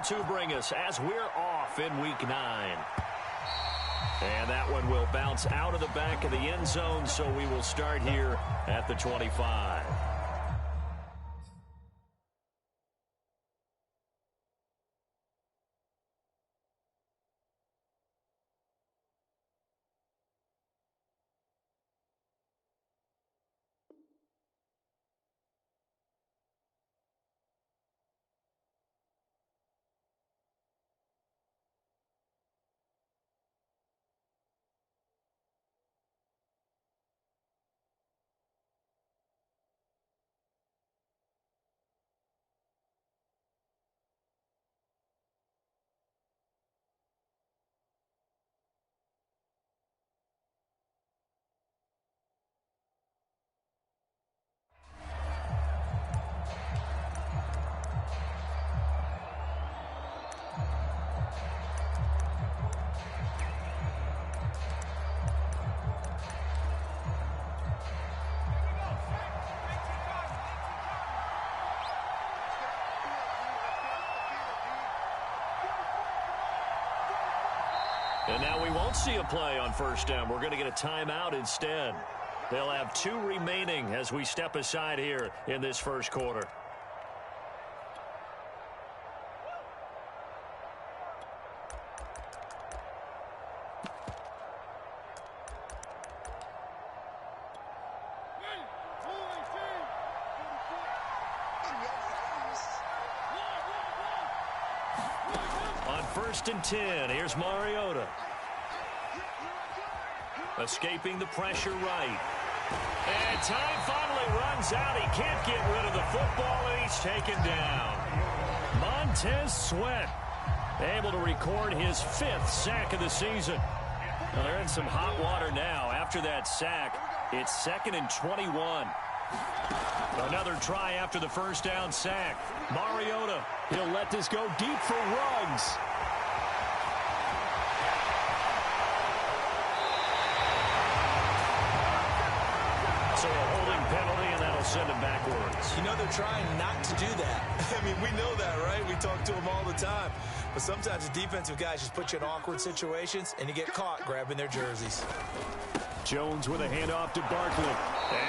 to bring us as we're off in Week 9. And that one will bounce out of the back of the end zone, so we will start here at the 25. And now we won't see a play on first down. We're going to get a timeout instead. They'll have 2 remaining as we step aside here in this first quarter. On 1st and 10, here's Mariota. Escaping the pressure right. And time finally runs out. He can't get rid of the football, and he's taken down. Montez Sweat able to record his 5th sack of the season. Well, they're in some hot water now. After that sack, it's 2nd and 21. Another try after the first down sack. Mariota, he'll let this go deep for Ruggs. So a holding penalty, and that'll send him backwards. You know they're trying not to do that. I mean, we know that, right? We talk to them all the time. But sometimes the defensive guys just put you in awkward situations, and you get caught grabbing their jerseys. Jones with a handoff to Barkley.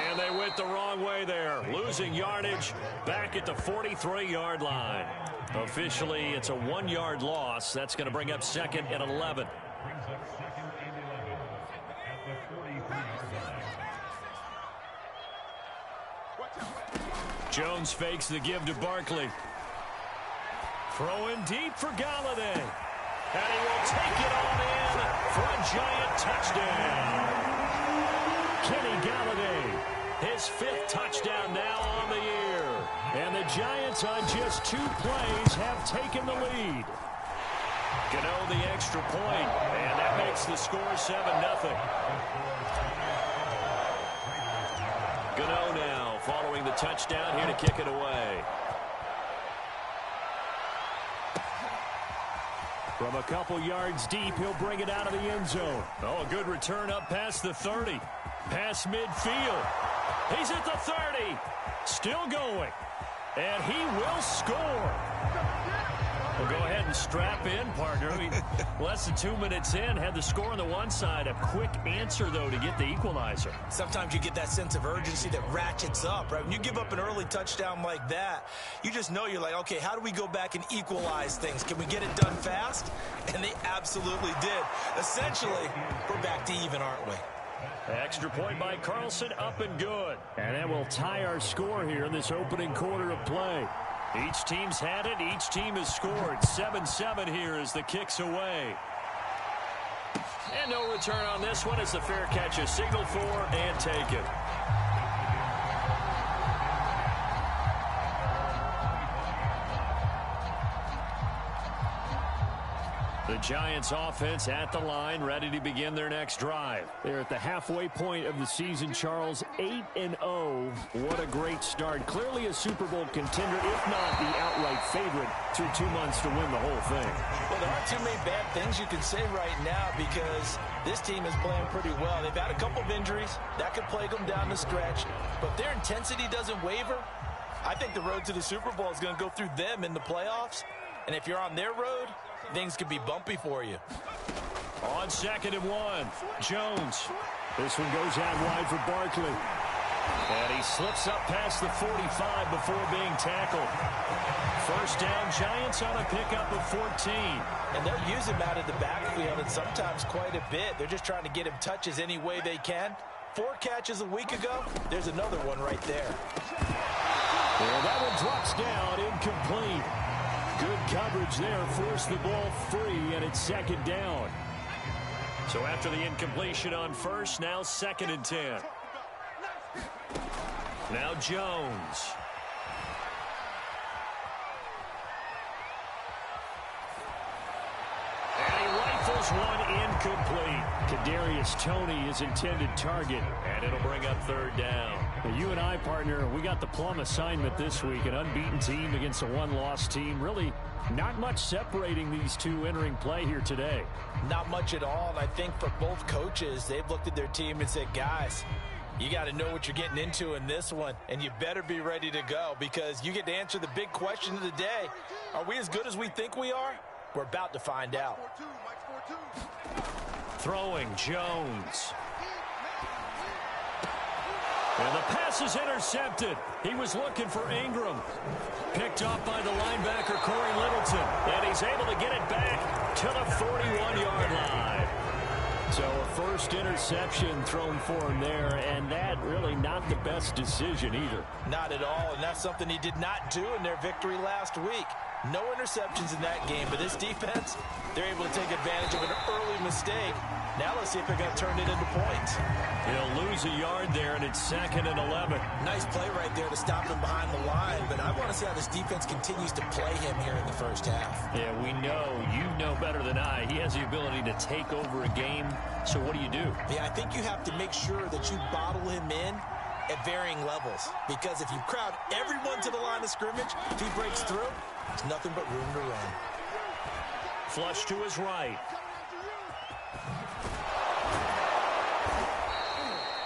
And they went the wrong way there. Losing yardage back at the 43-yard line. Officially, it's a 1-yard loss. That's going to bring up 2nd and 11. Jones fakes the give to Barkley. Throwing deep for Galladay. And he will take it on in for a giant touchdown. Kenny Galladay, his 5th touchdown now on the year. And the Giants on just 2 plays have taken the lead. Gano the extra point, and that makes the score 7-0. Gano now following the touchdown here to kick it away. From a couple yards deep, he'll bring it out of the end zone. Oh, a good return up past the 30. Past midfield. He's at the 30. Still going. And he will score. Well, go ahead and strap in, partner. Less than 2 minutes in, had the score on the one side. A quick answer, though, to get the equalizer. Sometimes you get that sense of urgency that ratchets up, right? When you give up an early touchdown like that, you just know you're like, okay, how do we go back and equalize things? Can we get it done fast? And they absolutely did. Essentially, we're back to even, aren't we? Extra point by Carlson, up and good. And that will tie our score here in this opening quarter of play. Each team's had it. Each team has scored. 7-7 here as the kick's away. And no return on this one as the fair catch is signaled for and taken. The Giants offense at the line, ready to begin their next drive. They're at the halfway point of the season, Charles, 8-0. What a great start. Clearly a Super Bowl contender, if not the outright favorite, through 2 months to win the whole thing. Well, there aren't too many bad things you can say right now because this team is playing pretty well. They've had a couple of injuries. That could plague them down the stretch. But their intensity doesn't waver. I think the road to the Super Bowl is going to go through them in the playoffs. And if you're on their road, things could be bumpy for you. On 2nd and 1, Jones. This one goes out wide for Barkley. And he slips up past the 45 before being tackled. First down, Giants on a pickup of 14. And they'll use him out of the backfield, and sometimes quite a bit. They're just trying to get him touches any way they can. 4 catches a week ago. There's another one right there. Well, that one drops down, incomplete. Good coverage there, forced the ball free, and it's 2nd down. So after the incompletion on first, now 2nd and 10. Now Jones. And he rifles one incomplete. Kadarius Toney, his intended target, and it'll bring up 3rd down. Well, you and I, partner, we got the plum assignment this week. An unbeaten team against a one-loss team. Really not much separating these two entering play here today. Not much at all, and I think for both coaches, they've looked at their team and said, guys, you got to know what you're getting into in this one, and you better be ready to go because you get to answer the big question of the day. Are we as good as we think we are? We're about to find out. Throwing, Jones. And the pass is intercepted. He was looking for Ingram. Picked off by the linebacker, Corey Littleton. And he's able to get it back to the 41-yard line. So a first interception thrown for him there, and that really not the best decision either. Not at all, and that's something he did not do in their victory last week. No interceptions in that game, but this defense, they're able to take advantage of an early mistake. Now let's see if they're going to turn it into points. He'll lose a yard there, and it's 2nd and 11. Nice play right there to stop him behind the line, but I want to see how this defense continues to play him here in the first half. Yeah, we know, you know better than I, he has the ability to take over a game, so what do you do? Yeah, I think you have to make sure that you bottle him in at varying levels, because if you crowd everyone to the line of scrimmage, if he breaks through, there's nothing but room to run. Flush to his right.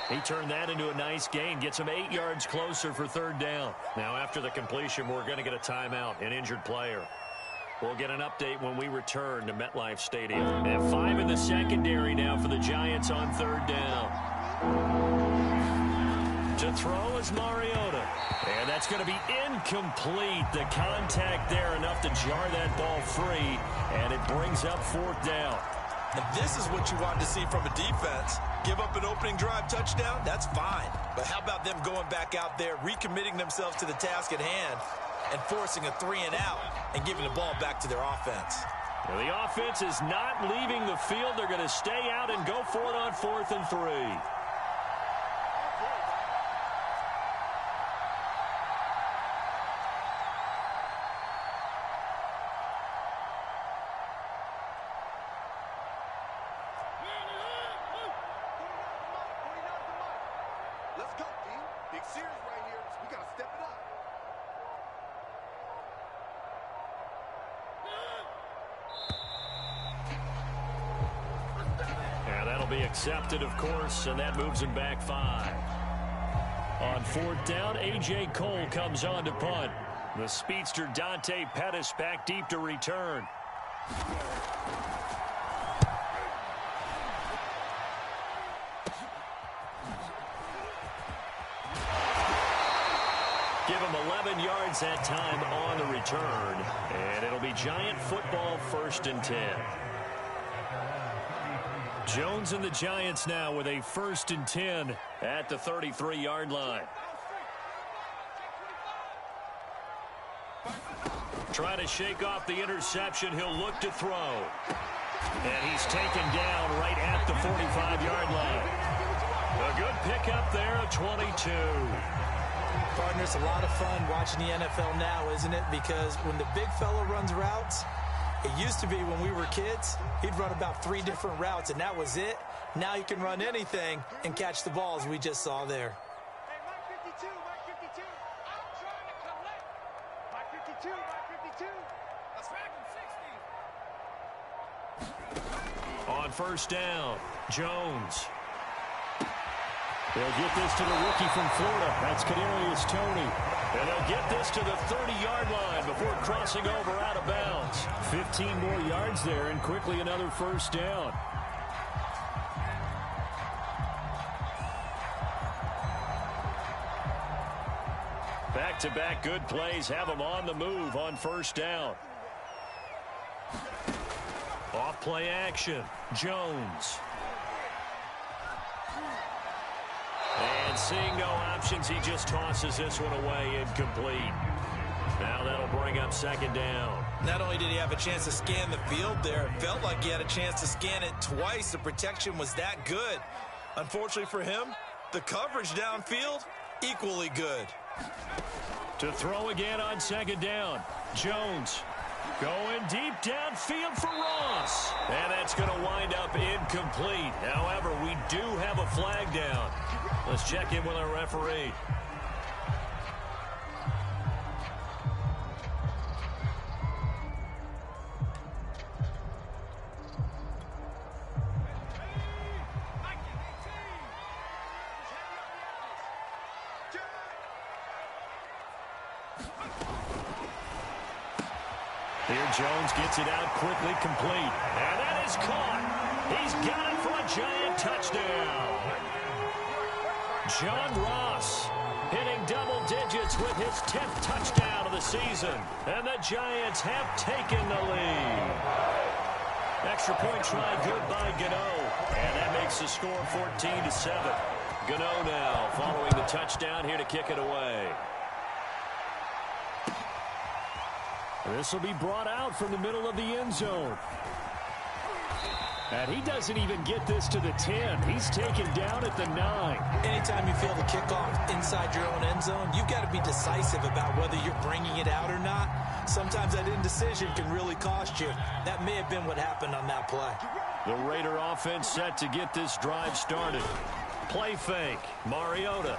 He turned that into a nice gain, gets him 8 yards closer for 3rd down. Now after the completion, we're going to get a timeout, an injured player. We'll get an update when we return to MetLife Stadium. And 5 in the secondary now for the Giants on 3rd down. To throw is Mariota. And that's going to be incomplete. The contact there enough to jar that ball free. And it brings up 4th down. And this is what you want to see from a defense. Give up an opening drive touchdown, that's fine. But how about them going back out there, recommitting themselves to the task at hand, and forcing a 3 and out and giving the ball back to their offense. Now the offense is not leaving the field. They're going to stay out and go for it on 4th and 3. Let's go, team. Big series right here, so we got to step it up. Yeah, that'll be accepted, of course, and that moves him back 5. On 4th down, A.J. Cole comes on to punt. The speedster Dante Pettis back deep to return. Give him 11 yards that time on the return. And it'll be Giant football, 1st and 10. Jones and the Giants now with a 1st and 10 at the 33-yard line. Trying to shake off the interception. He'll look to throw. And he's taken down right at the 45-yard line. A good pickup there of 22. Partner, it's a lot of fun watching the NFL now, isn't it? Because when the big fella runs routes, it used to be when we were kids, he'd run about 3 different routes, and that was it. Now he can run anything and catch the ball, as we just saw there. Hey, Mike 52, Mike 52. I'm trying to collect. Mike 52, Mike 52. That's back in 60. On 1st down, Jones. They'll get this to the rookie from Florida. That's Kadarius Toney. And they'll get this to the 30-yard line before crossing over out of bounds. 15 more yards there and quickly another first down. Back-to-back good plays have them on the move on first down. Off play action. Jones. And seeing no options, he just tosses this one away incomplete. Now that'll bring up second down. Not only did he have a chance to scan the field there, it felt like he had a chance to scan it twice. The protection was that good. Unfortunately for him, the coverage downfield, equally good. To throw again on second down. Jones going deep downfield for Ross. And that's going to wind up incomplete. However, we do have a flag down. Let's check in with our referee. Here Jones gets it out quickly, complete. And that is caught. He's got it for a giant touchdown. John Ross hitting double digits with his 10th touchdown of the season. And the Giants have taken the lead. Extra point try good by Gano. And that makes the score 14-7. Gano now following the touchdown here to kick it away. This will be brought out from the middle of the end zone. And he doesn't even get this to the 10. He's taken down at the 9. Anytime you feel the kickoff inside your own end zone, you've got to be decisive about whether you're bringing it out or not. Sometimes that indecision can really cost you. That may have been what happened on that play. The Raider offense set to get this drive started. Play fake. Mariota.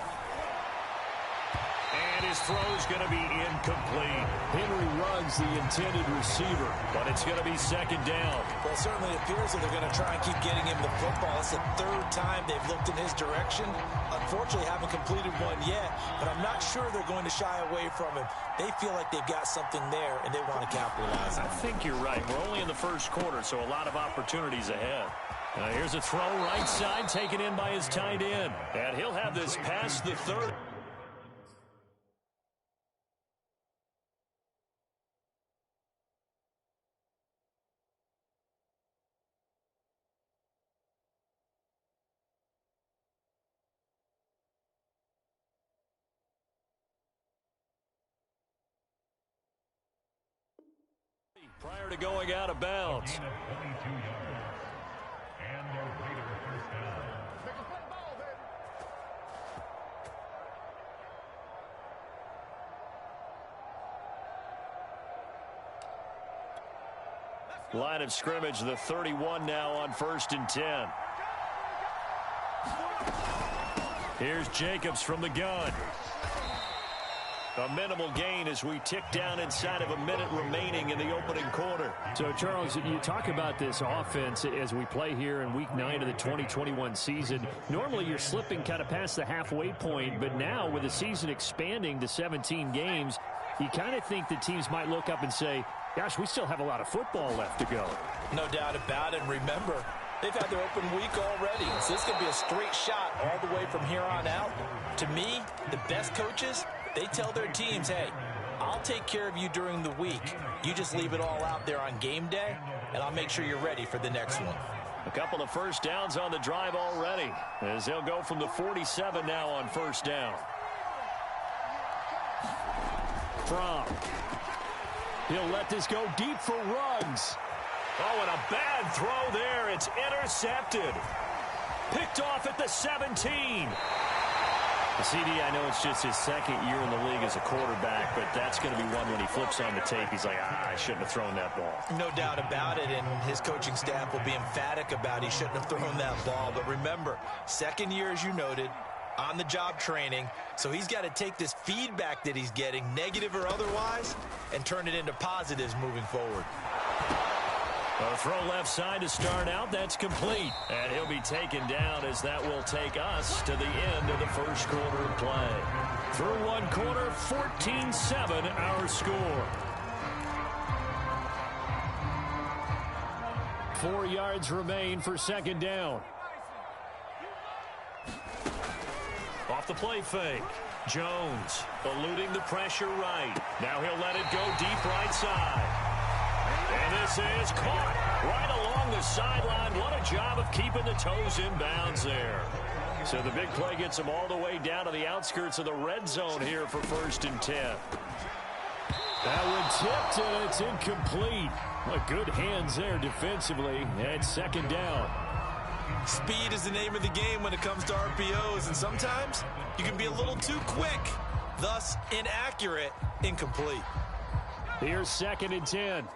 And his throw's going to be incomplete. Henry Ruggs, the intended receiver, but it's going to be second down. Well, it certainly appears that they're going to try and keep getting him the football. It's the third time they've looked in his direction. Unfortunately, haven't completed one yet, but I'm not sure they're going to shy away from him. They feel like they've got something there, and they want to capitalize on it. I think you're right. We're only in the first quarter, so a lot of opportunities ahead. Here's a throw right side, taken in by his tight end. And he'll have this past the 30. Prior to going out of bounds. Line of scrimmage, the 31 now on 1st and 10. Here's Jacobs from the gun. A minimal gain as we tick down inside of a minute remaining in the opening quarter. So, Charles, you talk about this offense as we play here in Week 9 of the 2021 season. Normally, you're slipping kind of past the halfway point, but now with the season expanding to 17 games, you kind of think the teams might look up and say, gosh, we still have a lot of football left to go. No doubt about it. Remember, they've had their open week already, so this could be a straight shot all the way from here on out. To me, the best coaches, they tell their teams, hey, I'll take care of you during the week. You just leave it all out there on game day, and I'll make sure you're ready for the next one. A couple of first downs on the drive already, as they'll go from the 47 now on first down. From. He'll let this go deep for Ruggs. Oh, and a bad throw there. It's intercepted. Picked off at the 17. The CD, I know it's just his second year in the league as a quarterback, but that's going to be one when he flips on the tape. He's like, I shouldn't have thrown that ball. No doubt about it, and his coaching staff will be emphatic about he shouldn't have thrown that ball. But remember, second year, as you noted, on-the-job training, so he's got to take this feedback that he's getting, negative or otherwise, and turn it into positives moving forward. A throw left side to start out. That's complete. And he'll be taken down as that will take us to the end of the first quarter of play. Through one quarter, 14-7 our score. 4 yards remain for second down. Off the play fake. Jones eluding the pressure right. Now he'll let it go deep right side. And this is caught right along the sideline. What a job of keeping the toes in bounds there. So the big play gets him all the way down to the outskirts of the red zone here for 1st and 10. That one tipped, and it's incomplete. Well, good hands there defensively at second down. Speed is the name of the game when it comes to RPOs, and sometimes you can be a little too quick, thus inaccurate, incomplete. Here's 2nd and 10.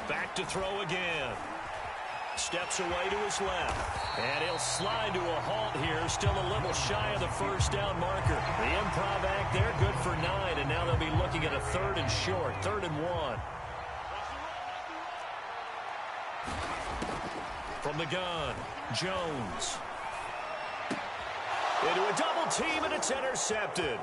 Back to throw again. Steps away to his left. And he'll slide to a halt here. Still a little shy of the first down marker. The improv act there, good for 9. And now they'll be looking at a 3rd and short. 3rd and 1. From the gun, Jones. Into a double team, and it's intercepted.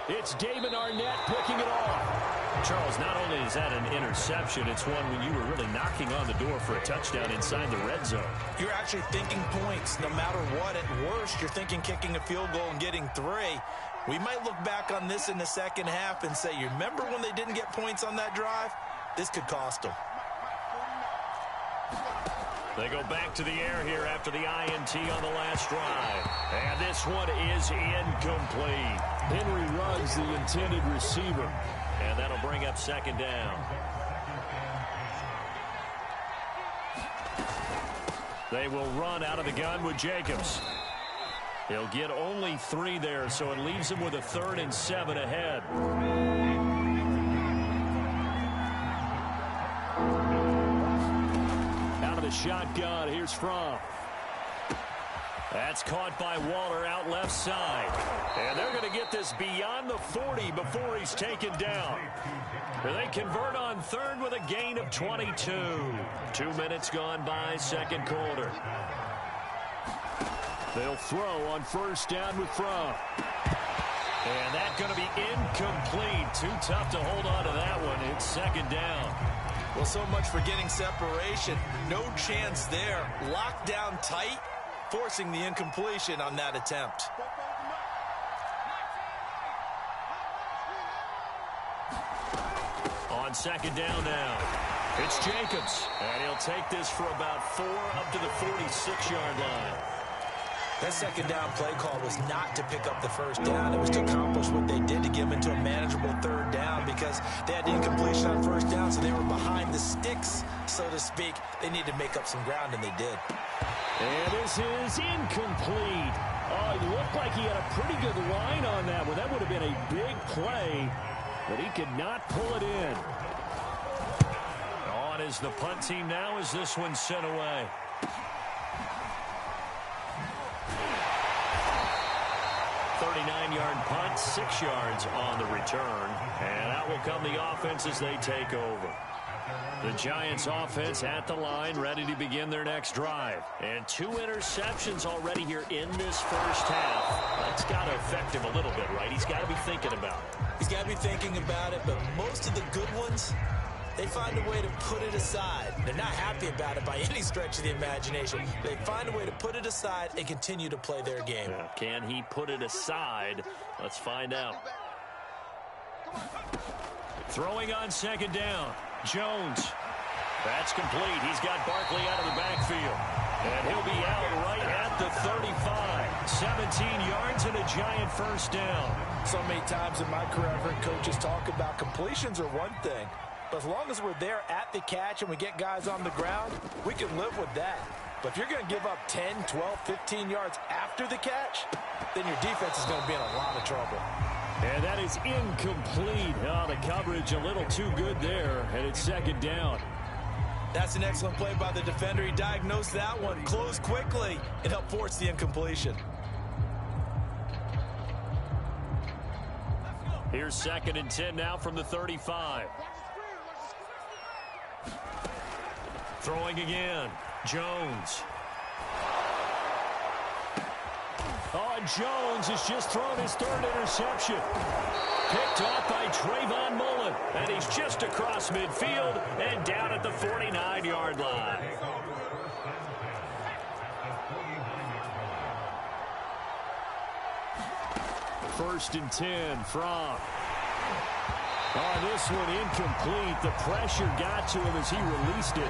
It's Damon Arnett picking it off. Charles, not only is that an interception, it's one when you were really knocking on the door for a touchdown inside the red zone. You're actually thinking points. No matter what, at worst, you're thinking kicking a field goal and getting 3. We might look back on this in the second half and say, you remember when they didn't get points on that drive? This could cost them. They go back to the air here after the INT on the last drive. And this one is incomplete. Henry Ruggs, the intended receiver. And that'll bring up 2nd down. They will run out of the gun with Jacobs. He'll get only 3 there, so it leaves him with a 3rd and 7 ahead. Out of the shotgun, here's Fromm. That's caught by Waller out left side. And they're going to get this beyond the 40 before he's taken down. They convert on 3rd with a gain of 22. 2 minutes gone by, 2nd quarter. They'll throw on 1st down with Fromm. And that's going to be incomplete. Too tough to hold on to that one. It's 2nd down. Well, so much for getting separation. No chance there. Locked down tight, forcing the incompletion on that attempt. On 2nd down now, it's Jacobs. And he'll take this for about 4 up to the 46-yard line. That 2nd down play call was not to pick up the 1st down. It was to accomplish what they did to get them into a manageable 3rd down because they had the incompletion on 1st down, so they were behind the sticks, so to speak. They needed to make up some ground, and they did. And this is incomplete. Oh, it looked like he had a pretty good line on that one. That would have been a big play, but he could not pull it in. On is the punt team now as this one's sent away. Yard punt, 6 yards on the return. And out will come the offense as they take over. The Giants offense at the line, ready to begin their next drive. And 2 interceptions already here in this first half. That's got to affect him a little bit, right? He's got to be thinking about it. He's got to be thinking about it, but most of the good ones, they find a way to put it aside. They're not happy about it by any stretch of the imagination. They find a way to put it aside and continue to play their game. Yeah, can he put it aside? Let's find out. Throwing on 2nd down. Jones. That's complete. He's got Barkley out of the backfield. And he'll be out right at the 35. 17 yards and a giant 1st down. So many times in my career, I've heard coaches talk about completions are one thing. But as long as we're there at the catch and we get guys on the ground, we can live with that. But if you're going to give up 10, 12, 15 yards after the catch, then your defense is going to be in a lot of trouble. And that is incomplete. Oh, the coverage a little too good there, and it's 2nd down. That's an excellent play by the defender. He diagnosed that one, closed quickly, and helped force the incompletion. Here's 2nd and 10 now from the 35. Throwing again. Jones. Oh, Jones has just thrown his 3rd interception. Picked off by Trayvon Mullen. And he's just across midfield and down at the 49-yard line. First and 10 from. Oh, this one incomplete. The pressure got to him as he released it.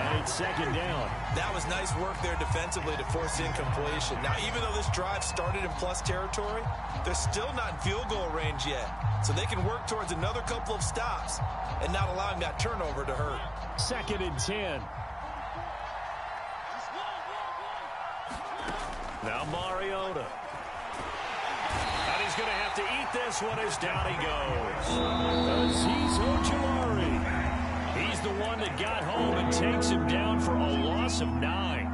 And it's 2nd down. That was nice work there defensively to force incompletion. Now, even though this drive started in plus territory, they're still not in field goal range yet. So they can work towards another couple of stops and not allowing that turnover to hurt. 2nd and 10. Now Mariota. And he's going to have to eat this one as down he goes. Azeez Ojulari. He's the one that got home and takes him down for a loss of 9.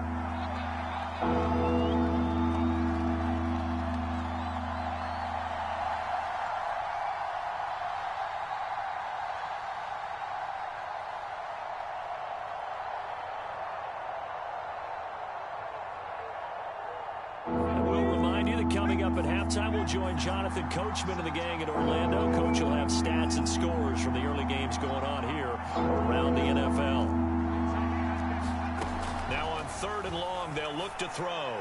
Coming up at halftime, we'll join Jonathan Coachman and the gang in Orlando. Coach will have stats and scores from the early games going on here around the NFL. Now on 3rd and long, they'll look to throw.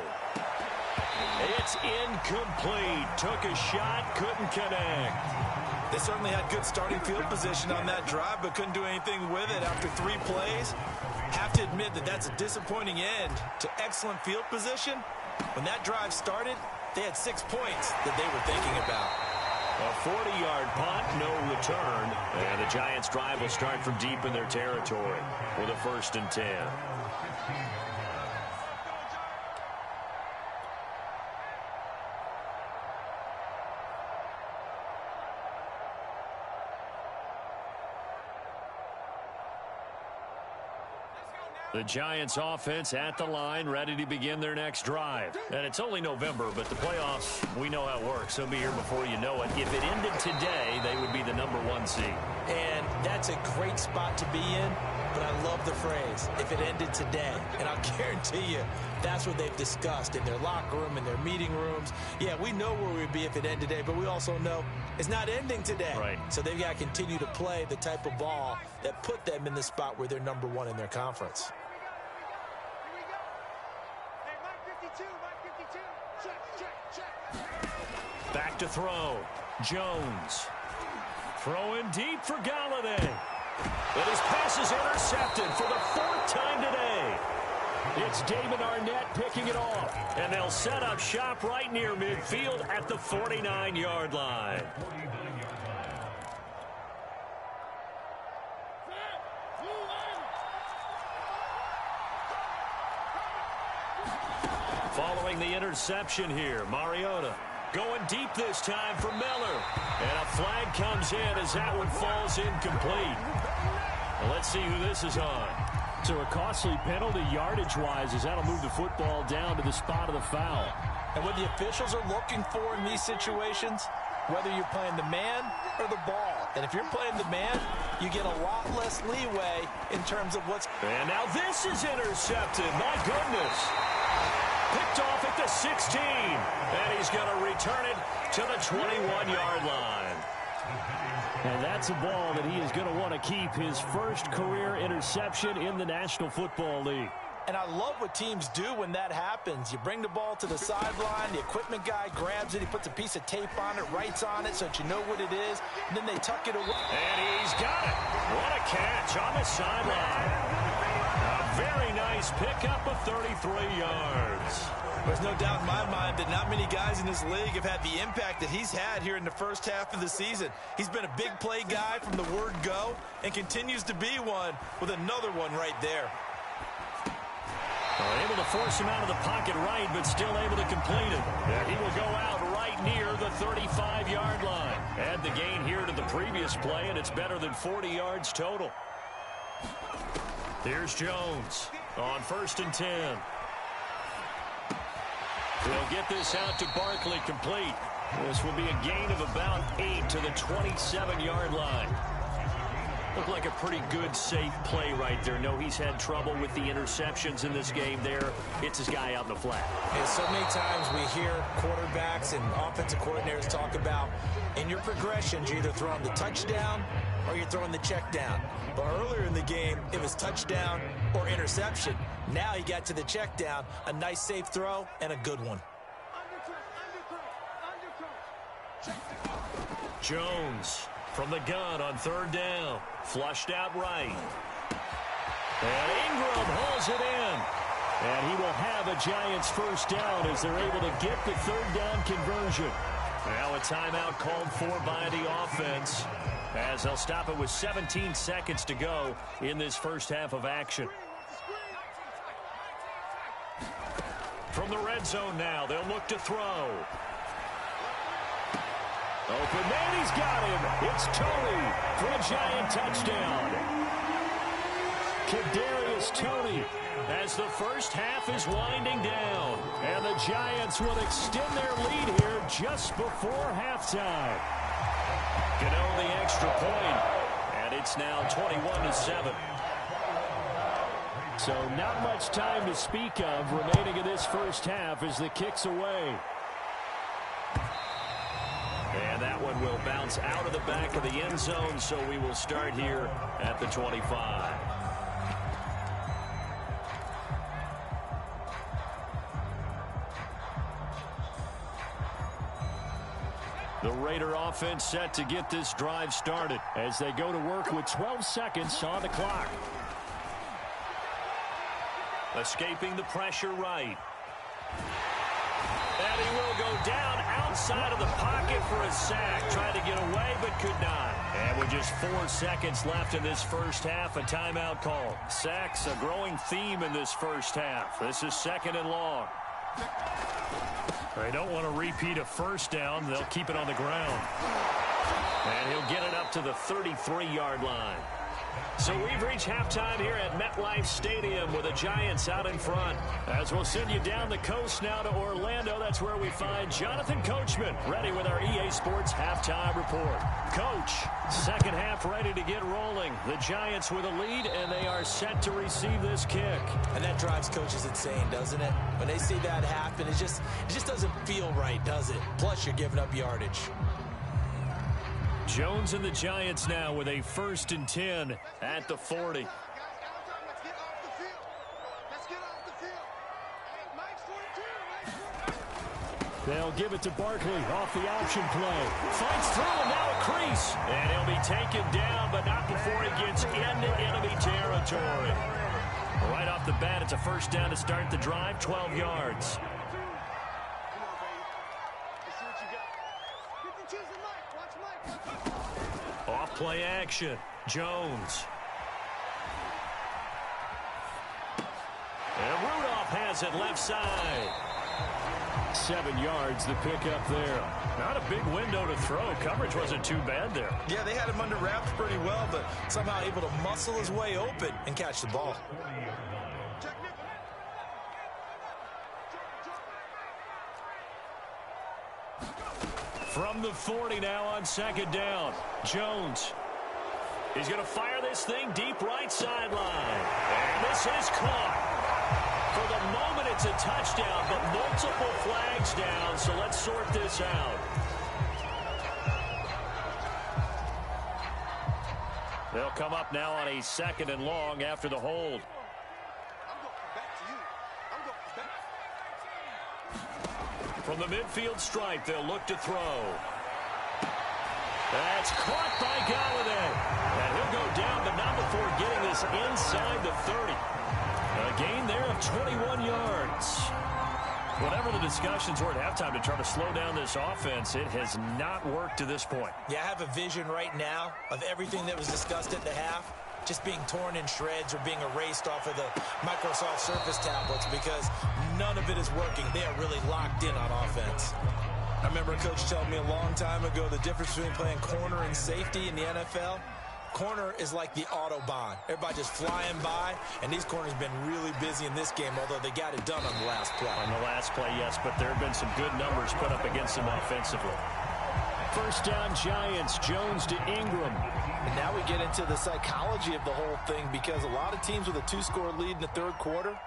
It's incomplete. Took a shot, couldn't connect. They certainly had good starting field position on that drive, but couldn't do anything with it after 3 plays. Have to admit that that's a disappointing end to excellent field position. When that drive started, they had 6 points that they were thinking about. A 40-yard punt, no return. And the Giants' drive will start from deep in their territory with a 1st and 10. The Giants offense at the line, ready to begin their next drive. And it's only November, but the playoffs, we know how it works. They'll be here before you know it. If it ended today, they would be the #1 seed. And that's a great spot to be in, but I love the phrase, if it ended today. And I'll guarantee you, that's what they've discussed in their locker room, in their meeting rooms. Yeah, we know where we'd be if it ended today, but we also know it's not ending today. Right. So they've got to continue to play the type of ball that put them in the spot where they're #1 in their conference. Back to throw. Jones. Throwing deep for Galladay. But his pass is intercepted for the 4th time today. It's David Arnett picking it off. And they'll set up shop right near midfield at the 49-yard line. Following the interception here, Mariota going deep this time for Miller. And a flag comes in as that one falls incomplete. Well, let's see who this is on. So a costly penalty yardage-wise as that'll move the football down to the spot of the foul. And what the officials are looking for in these situations, whether you're playing the man or the ball. And if you're playing the man, you get a lot less leeway in terms of what's... And now this is intercepted. My goodness. Picked off at the 16. And he's going to return it to the 21-yard line. And that's a ball that he is going to want to keep, his first career interception in the National Football League. And I love what teams do when that happens. You bring the ball to the sideline, the equipment guy grabs it, he puts a piece of tape on it, writes on it so that you know what it is, and then they tuck it away. And he's got it. What a catch on the sideline. A very nice pickup of 33 yards. There's no doubt in my mind that not many guys in this league have had the impact that he's had here in the first half of the season. He's been a big play guy from the word go and continues to be one with another one right there. Able to force him out of the pocket right, but still able to complete it. And he will go out right near the 35-yard line. Add the gain here to the previous play, and it's better than 40 yards total. Here's Jones on 1st and 10. They'll get this out to Barkley complete. This will be a gain of about 8 to the 27-yard line. Looked like a pretty good, safe play right there. No, he's had trouble with the interceptions in this game there. It's his guy out in the flat. And so many times we hear quarterbacks and offensive coordinators talk about in your progressions, you're either throwing the touchdown or you're throwing the check down. But earlier in the game, it was touchdown or interception. Now he got to the check down, a nice safe throw, and a good one. Jones from the gun on third down. Flushed out right. And Ingram hauls it in. And he will have a Giants first down as they're able to get the third down conversion. Now a timeout called for by the offense, as they'll stop it with 17 seconds to go in this first half of action. From the red zone now, they'll look to throw. Open man, he's got him. It's Toney for a Giant touchdown. Kadarius Toney as the first half is winding down. And the Giants will extend their lead here just before halftime. Gano the extra point, and it's now 21-7. So not much time to speak of remaining in this first half as the kick's away. And that one will bounce out of the back of the end zone, so we will start here at the 25. The Raider offense set to get this drive started as they go to work with 12 seconds on the clock. Escaping the pressure right. And he will go down outside of the pocket for a sack. Tried to get away, but could not. And with just 4 seconds left in this first half, a timeout call. Sacks, a growing theme in this first half. This is second and long. They don't want to repeat a first down. They'll keep it on the ground. And he'll get it up to the 33-yard line. So we've reached halftime here at MetLife Stadium with the Giants out in front. As we'll send you down the coast now to Orlando, that's where we find Jonathan Coachman ready with our EA Sports halftime report. Coach, second half ready to get rolling. The Giants with a lead, and they are set to receive this kick. And that drives coaches insane, doesn't it? When they see that happen, it just doesn't feel right, does it? Plus, you're giving up yardage. Jones and the Giants now with a 1st and 10 at the 40. They'll give it to Barkley off the option play. Fights through and now a crease. And he'll be taken down, but not before he gets into enemy territory. Right off the bat, it's a first down to start the drive, 12 yards. Off play action. Jones. And Rudolph has it left side. 7 yards the pickup there. Not a big window to throw. Coverage wasn't too bad there. Yeah, they had him under wraps pretty well, but somehow able to muscle his way open and catch the ball. From the 40 now on second down. Jones. He's going to fire this thing deep right sideline. And this is caught. For the moment, it's a touchdown, but multiple flags down, so let's sort this out. They'll come up now on a 2nd and long after the hold. From the midfield stripe, they'll look to throw. That's caught by Galladay. And he'll go down, but not before getting this inside the 30. A gain there of 21 yards. Whatever the discussions were at halftime to try to slow down this offense, it has not worked to this point. Yeah, I have a vision right now of everything that was discussed at the half just being torn in shreds or being erased off of the Microsoft Surface tablets because none of it is working. They are really locked in on offense. I remember a coach telling me a long time ago the difference between playing corner and safety in the NFL, corner is like the Autobahn. Everybody just flying by, and these corners been really busy in this game, although they got it done on the last play. On the last play, yes, but there have been some good numbers put up against them offensively. First down, Giants. Jones to Ingram. And now we get into the psychology of the whole thing, because a lot of teams with a 2-score lead in the third quarter,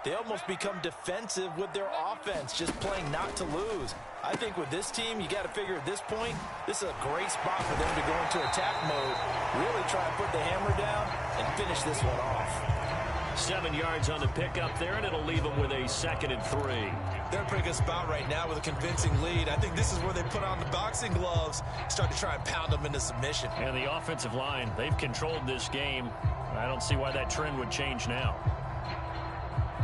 they almost become defensive with their offense, just playing not to lose. I think with this team, you got to figure at this point, this is a great spot for them to go into attack mode, really try and put the hammer down and finish this one off. 7 yards on the pickup there, and it'll leave them with a 2nd and 3. They're in a pretty good spot right now with a convincing lead. I think this is where they put on the boxing gloves, start to try and pound them into submission. And the offensive line, they've controlled this game. I don't see why that trend would change now.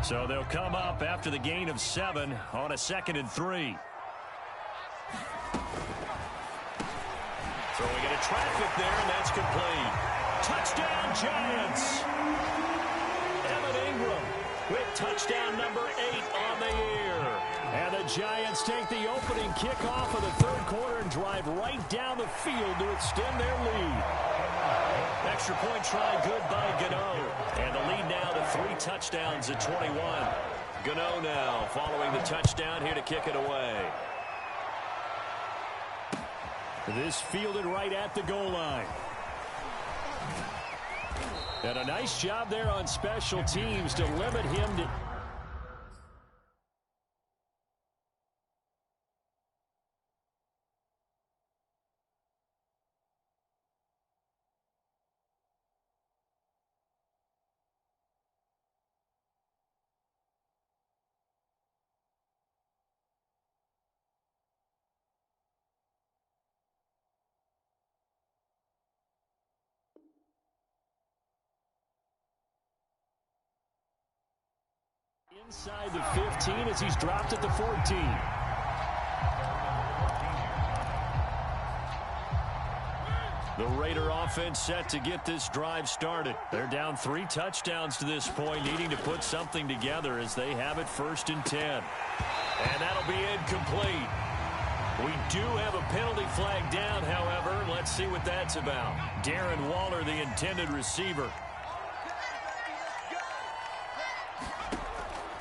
So they'll come up after the gain of 7 on a 2nd and 3. Throwing into traffic there, and that's complete. Touchdown, Giants! Evan Ingram with touchdown number 8 on the year. And the Giants take the opening kickoff of the third quarter and drive right down the field to extend their lead. Extra point try good by Gano. And the lead now to 3 touchdowns at 21. Gano now following the touchdown here to kick it away. This fielded right at the goal line. And a nice job there on special teams to limit him to... Inside the 15 as he's dropped at the 14. The Raider offense set to get this drive started. They're down 3 touchdowns to this point, needing to put something together as they have it 1st and 10. And that'll be incomplete. We do have a penalty flag down, however. Let's see what that's about. Darren Waller, the intended receiver.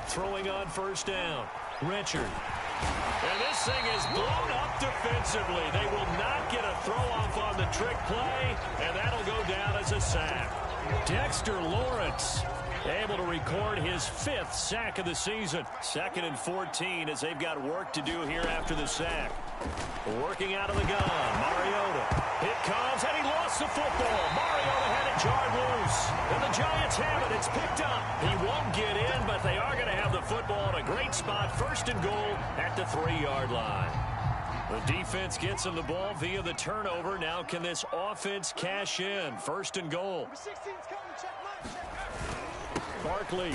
Throwing on 1st down. Richard. And this thing is blown up defensively. They will not get a throw-off on the trick play, and that'll go down as a sack. Dexter Lawrence able to record his 5th sack of the season. 2nd and 14 as they've got work to do here after the sack. Working out of the gun, Mariota. It comes, and he lost the football. Mariota had it jarred loose. And the Giants have it. It's picked up. He won't get in, but they are going to have the football in a great spot. 1st and goal at the 3-yard line. The defense gets him the ball via the turnover. Now can this offense cash in? 1st and goal. Barkley.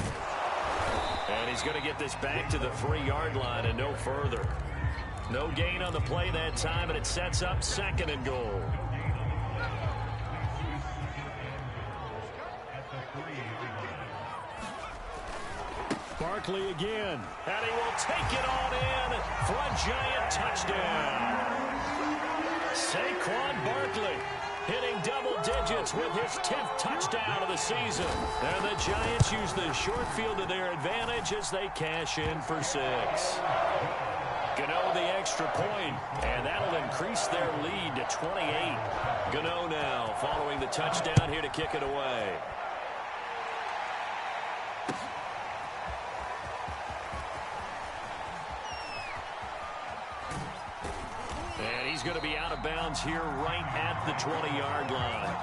And he's going to get this back to the 3-yard line and no further. No gain on the play that time, and it sets up 2nd and goal. Barkley again. And he will take it on in for a Giant touchdown. Saquon Barkley hitting double digits with his 10th touchdown of the season. And the Giants use the short field to their advantage as they cash in for 6. Gano the extra point, and that'll increase their lead to 28. Gano now following the touchdown here to kick it away. And he's going to be out of bounds here right at the 20-yard line.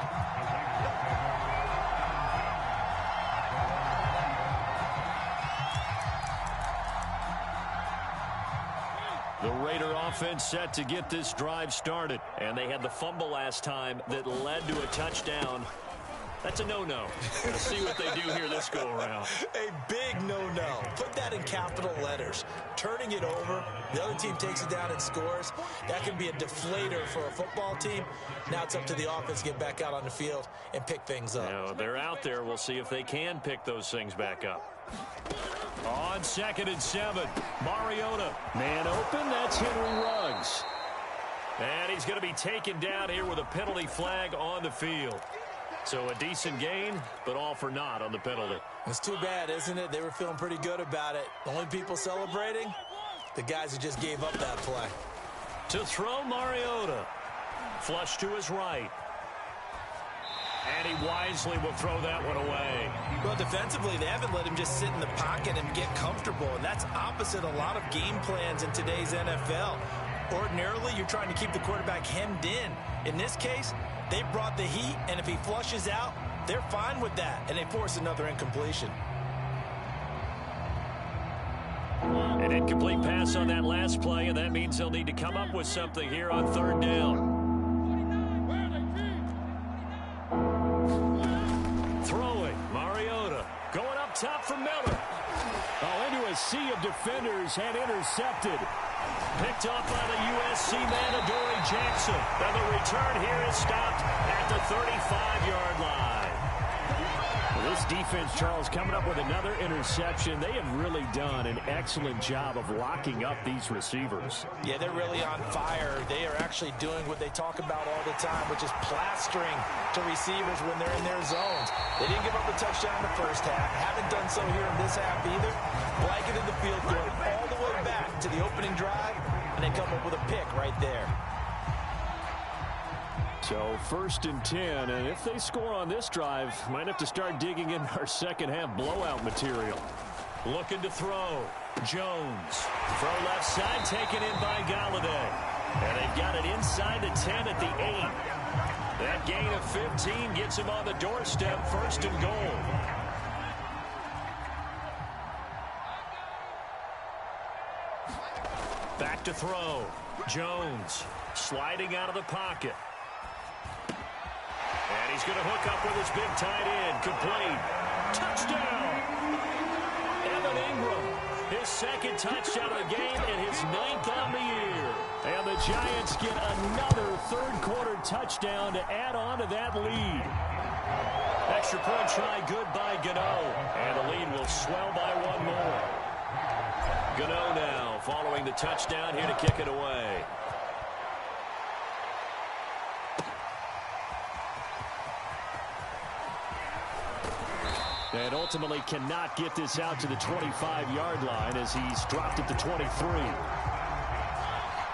The Raider offense set to get this drive started. And they had the fumble last time that led to a touchdown. That's a no-no. We'll see what they do here this go-around. A big no-no. Put that in capital letters. Turning it over, the other team takes it down and scores. That can be a deflator for a football team. Now it's up to the offense to get back out on the field and pick things up. Now, they're out there. We'll see if they can pick those things back up. On 2nd and 7, Mariota. Man open, that's Henry Ruggs. And he's going to be taken down here with a penalty flag on the field. So a decent gain, but all for naught on the penalty. It's too bad, isn't it? They were feeling pretty good about it. The only people celebrating, the guys who just gave up that play. To throw, Mariota. Flush to his right. And he wisely will throw that one away. Well, defensively, they haven't let him just sit in the pocket and get comfortable, and that's opposite a lot of game plans in today's NFL. Ordinarily, you're trying to keep the quarterback hemmed in. In this case, they brought the heat, and if he flushes out, they're fine with that, and they force another incompletion. An incomplete pass on that last play, and that means they'll need to come up with something here on third down. Throwing, Mariota. Going up top for Miller. Oh, into a sea of defenders and intercepted. Picked off by the USC man, Adoree Jackson. And the return here is stopped at the 35-yard line. Well, this defense, Charles, coming up with another interception. They have really done an excellent job of locking up these receivers. Yeah, they're really on fire. They are actually doing what they talk about all the time, which is plastering to receivers when they're in their zones. They didn't give up a touchdown in the first half. Haven't done so here in this half either. Blanketed the field, going all the way back to the opening drive, and they come up with a pick right there. So 1st and 10, and if they score on this drive, might have to start digging in our second half blowout material. Looking to throw. Jones. Throw left side, taken in by Galladay. And they've got it inside the 10 at the 8. That gain of 15 gets him on the doorstep, 1st and goal. Back to throw. Jones sliding out of the pocket. And he's going to hook up with his big tight end. Complete. Touchdown. Evan Ingram. His second touchdown of the game and his 9th on the year. And the Giants get another third-quarter touchdown to add on to that lead. Extra point try good by Gano. And the lead will swell by one more. Gano now following the touchdown here to kick it away. And ultimately cannot get this out to the 25-yard line as he's dropped at the 23.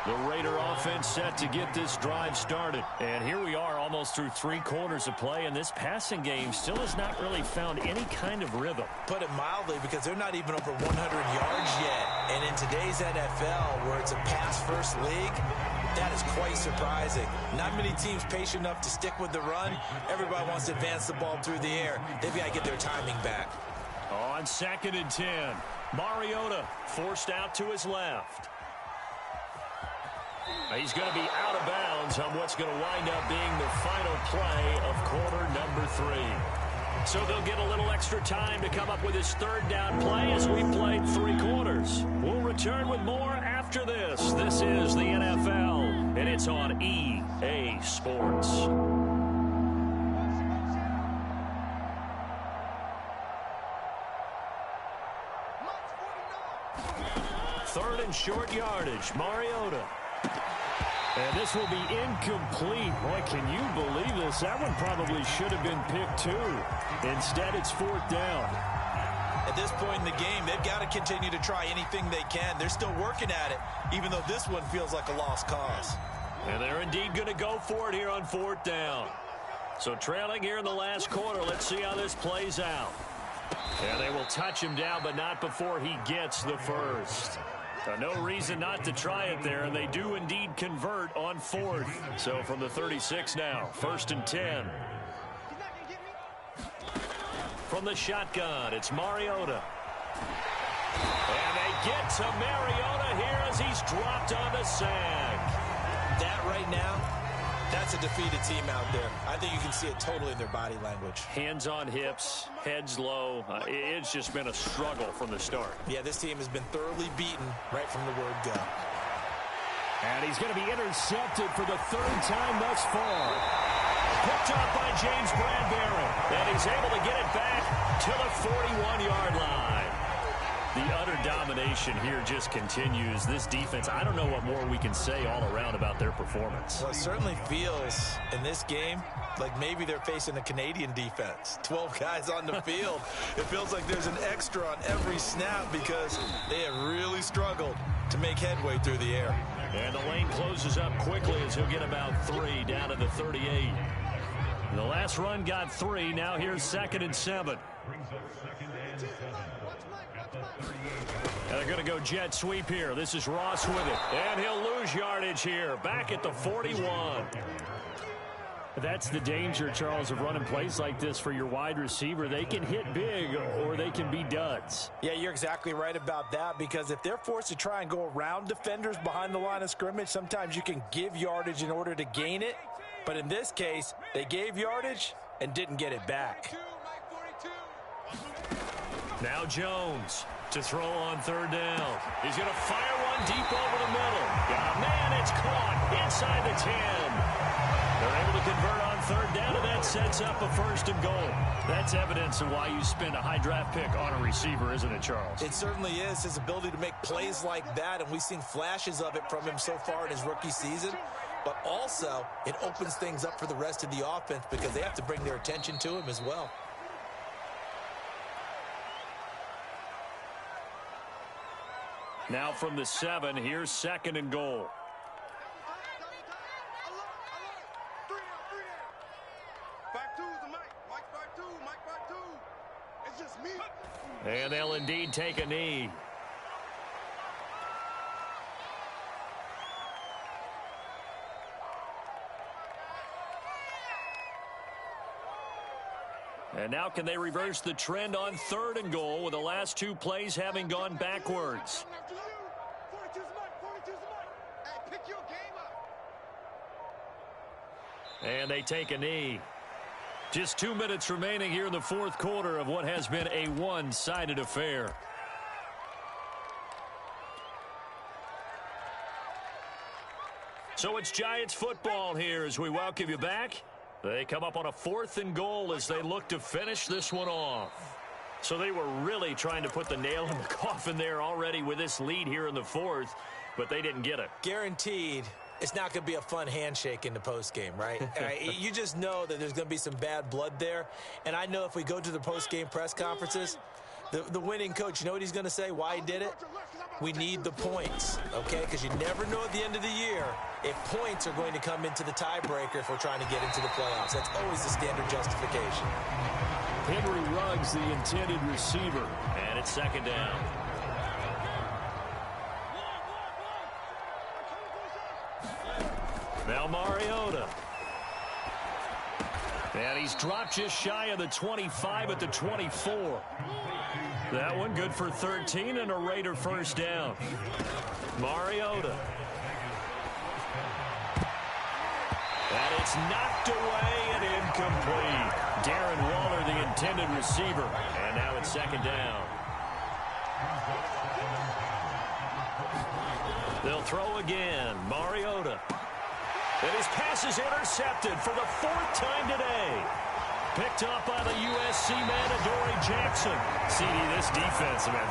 The Raider offense set to get this drive started. And here we are almost through 3 quarters of play, and this passing game still has not really found any kind of rhythm. Put it mildly, because they're not even over 100 yards yet. And in today's NFL, where it's a pass-first league, that is quite surprising. Not many teams patient enough to stick with the run. Everybody wants to advance the ball through the air. They've got to get their timing back. On 2nd and 10, Mariota forced out to his left. He's going to be out of bounds on what's going to wind up being the final play of quarter number 3. So they'll get a little extra time to come up with his 3rd down play as we played 3 quarters. We'll return with more after this. This is the NFL, and it's on EA Sports. 3rd and short yardage, Mariota. And this will be incomplete. Boy, can you believe this? That one probably should have been picked too. Instead, it's 4th down. At this point in the game, they've got to continue to try anything they can. They're still working at it, even though this one feels like a lost cause. And they're indeed going to go for it here on 4th down. So trailing here in the last quarter, let's see how this plays out. And they will touch him down, but not before he gets the first. No reason not to try it there, and they do indeed convert on 4th. So from the 36 now, 1st and 10. From the shotgun, it's Mariota. And they get to Mariota here as he's dropped on the sack. That right now, that's a defeated team out there. I think you can see it totally in their body language. Hands on hips, heads low. It's just been a struggle from the start. Yeah, this team has been thoroughly beaten right from the word go. And he's going to be intercepted for the 3rd time thus far. Picked up by James Bradbury. And he's able to get it back to the 41-yard line. The utter domination here just continues. This defense, I don't know what more we can say all around about their performance. Well, it certainly feels in this game like maybe they're facing a Canadian defense. 12 guys on the field. It feels like there's an extra on every snap because they have really struggled to make headway through the air. And the lane closes up quickly as he'll get about 3 down to the 38. The last run got 3. Now here's 2nd and 7. And they're going to go jet sweep here. This is Ross with it. And he'll lose yardage here. Back at the 41. That's the danger, Charles, of running plays like this for your wide receiver. They can hit big or they can be duds. Yeah, you're exactly right about that, because if they're forced to try and go around defenders behind the line of scrimmage, sometimes you can give yardage in order to gain it. But in this case, they gave yardage and didn't get it back. Now Jones to throw on 3rd down. He's going to fire one deep over the middle. Got a man, it's caught inside the 10. They're able to convert on 3rd down, and that sets up a 1st and goal. That's evidence of why you spend a high draft pick on a receiver, isn't it, Charles? It certainly is. His ability to make plays like that, and we've seen flashes of it from him so far in his rookie season. But also, it opens things up for the rest of the offense because they have to bring their attention to him as well. Now from the 7, here's 2nd and goal. And they'll indeed take a knee. And now can they reverse the trend on 3rd and goal with the last 2 plays having gone backwards? And they take a knee. Just 2 minutes remaining here in the 4th quarter of what has been a one-sided affair. So it's Giants football here as we welcome you back. They come up on a 4th and goal as they look to finish this one off. So they were really trying to put the nail in the coffin there already with this lead here in the 4th, but they didn't get it. Guaranteed. It's not going to be a fun handshake in the postgame, right? You just know that there's going to be some bad blood there. And I know if we go to the postgame press conferences, the winning coach, you know what he's going to say, why he did it? We need the points, okay? Because you never know at the end of the year if points are going to come into the tiebreaker if we're trying to get into the playoffs. That's always the standard justification. Henry Ruggs, the intended receiver, and it's 2nd down. Now Mariota. And he's dropped just shy of the 25 at the 24. That one good for 13 and a Raider 1st down. Mariota. And it's knocked away and incomplete. Darren Waller, the intended receiver. And now it's 2nd down. They'll throw again. Mariota. And his pass is intercepted for the 4th time today. Picked up by the USC man, Adoree Jackson. CD, this defense, man,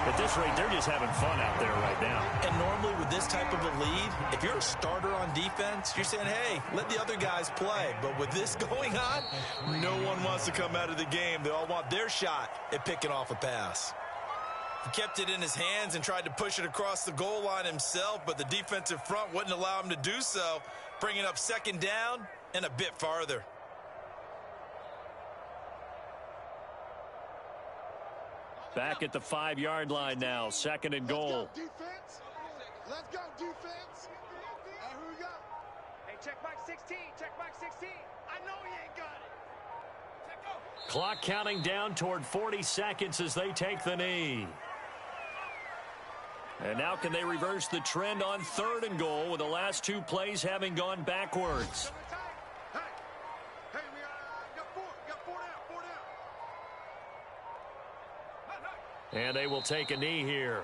at this rate, they're just having fun out there right now. And normally with this type of a lead, if you're a starter on defense, you're saying, hey, let the other guys play. But with this going on, no one wants to come out of the game. They all want their shot at picking off a pass. He kept it in his hands and tried to push it across the goal line himself, but the defensive front wouldn't allow him to do so, bringing up 2nd down and a bit farther. Back at the 5-yard line now, 2nd and goal. Let's go, defense. Let's go, defense. Hey, here we go. Hey, check back 16. Check back 16. I know he ain't got it. Clock counting down toward 40 seconds as they take the knee. And now can they reverse the trend on 3rd and goal with the last 2 plays having gone backwards? Hey, we got 4 down. And they will take a knee here.